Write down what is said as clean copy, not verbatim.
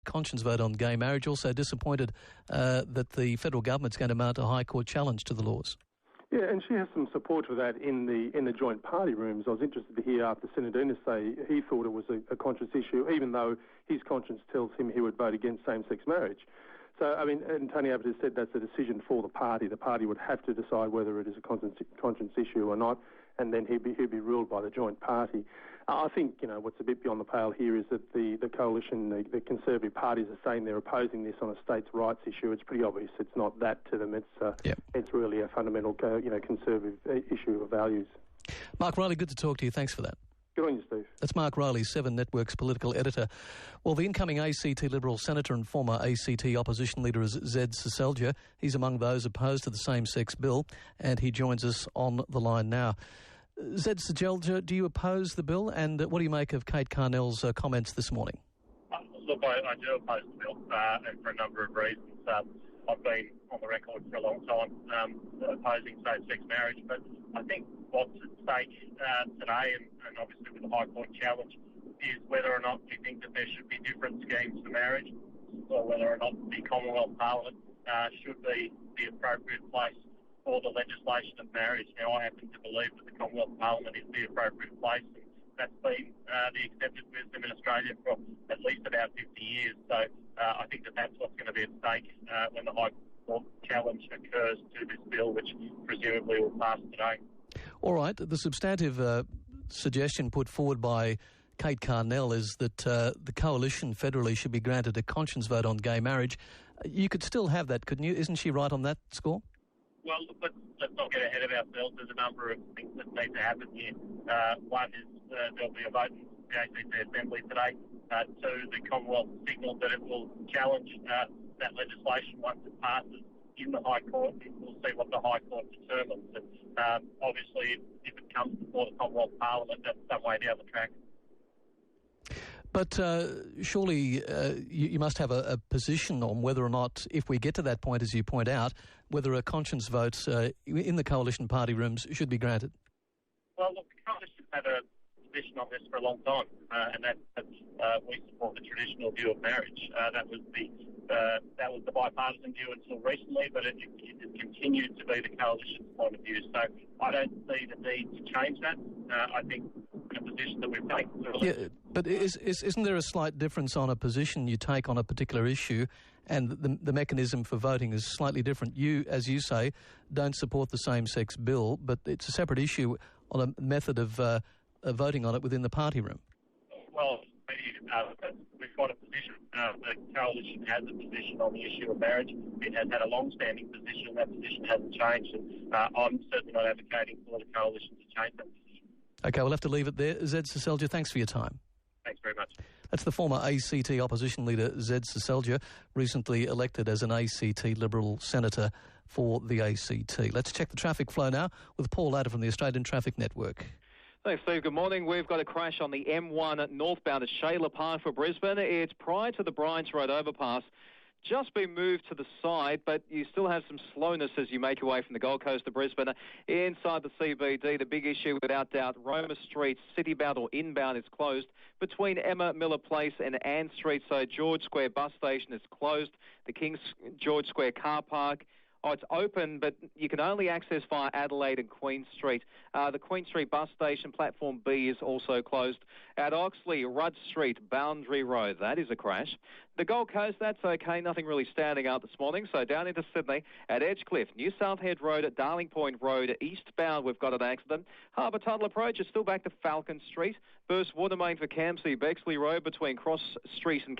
conscience vote on gay marriage. Also disappointed that the federal government's going to mount a High Court challenge to the laws. Yeah, and she has some support for that in the joint party rooms. I was interested to hear after Senator Innes say he thought it was a conscience issue, even though his conscience tells him he would vote against same-sex marriage. So, I mean, and Tony Abbott has said that's a decision for the party. The party would have to decide whether it is a conscience issue or not, and then he'd be ruled by the joint party. I think, what's a bit beyond the pale here is that the coalition, the Conservative parties are saying they're opposing this on a states' rights issue. It's pretty obvious it's not that to them. It's really a fundamental, Conservative issue of values. Mark Riley, good to talk to you. Thanks for that. Good on you, Steve. That's Mark Riley, 7 Network's political editor. Well, the incoming ACT Liberal Senator and former ACT opposition leader is Zed Seselja. He's among those opposed to the same-sex bill, and he joins us on the line now. Zed Seselja, do you oppose the bill, and what do you make of Kate Carnell's comments this morning? Look, I do oppose the bill for a number of reasons. I've been on the record for a long time opposing same-sex marriage, but I think what's at stake today, and obviously with the High Court challenge, is whether or not we think that there should be different schemes for marriage, or whether or not the Commonwealth Parliament should be the appropriate place for the legislation of marriage. Now, I happen to believe that the Commonwealth Parliament is the appropriate place, and that's been the accepted wisdom in Australia for at least about 50 years. So I think that's what's going to be at stake when the High Court challenge occurs to this bill, which presumably will pass today. All right. The substantive suggestion put forward by Kate Carnell is that the coalition federally should be granted a conscience vote on gay marriage. You could still have that, couldn't you? Isn't she right on that score? Well, let's not get ahead of ourselves. There's a number of things that need to happen here. One is there'll be a vote in the ACT Assembly today. Two, the Commonwealth signalled that it will challenge that legislation once it passes in the High Court. We'll see what the High Court determines. And obviously, if it comes before the Commonwealth Parliament, that's some way down the track. But surely you must have a position on whether or not, if we get to that point, as you point out, whether a conscience vote in the coalition party rooms should be granted. Well, look, the coalition had a position on this for a long time, and we support the traditional view of marriage. That was the bipartisan view until recently, but it continued to be the coalition's point of view. So I don't see the need to change that. I think the position that we've taken. Yeah, but isn't there a slight difference on a position you take on a particular issue, and the mechanism for voting is slightly different? You, as you say, don't support the same-sex bill, but it's a separate issue on a method of voting on it within the party room. Well, we've got a position. The coalition has a position on the issue of marriage. It has had a long-standing position. That position hasn't changed, and I'm certainly not advocating for the coalition to change that position. OK, we'll have to leave it there. Zed Seselja, thanks for your time. Thanks very much. That's the former ACT opposition leader, Zed Seselja, recently elected as an ACT Liberal Senator for the ACT. Let's check the traffic flow now with Paul Adder from the Australian Traffic Network. Thanks, Steve. Good morning. We've got a crash on the M1 northbound at Shayla Park for Brisbane. It's prior to the Bryants Road overpass. Just been moved to the side, but you still have some slowness as you make your way from the Gold Coast to Brisbane. Inside the CBD, the big issue, without doubt, Roma Street, citybound or inbound, is closed between Emma Miller Place and Ann Street. So George Square bus station is closed. The King's George Square car park, it's open, but you can only access via Adelaide and Queen Street. The Queen Street bus station, platform B, is also closed. At Oxley, Rudd Street, Boundary Road, that is a crash. The Gold Coast, that's okay, nothing really standing out this morning. So down into Sydney, at Edgecliff, New South Head Road, at Darling Point Road, eastbound, we've got an accident. Harbour Tuttle Approach is still back to Falcon Street. Burst water main for Campsie, Bexley Road between Cross Street and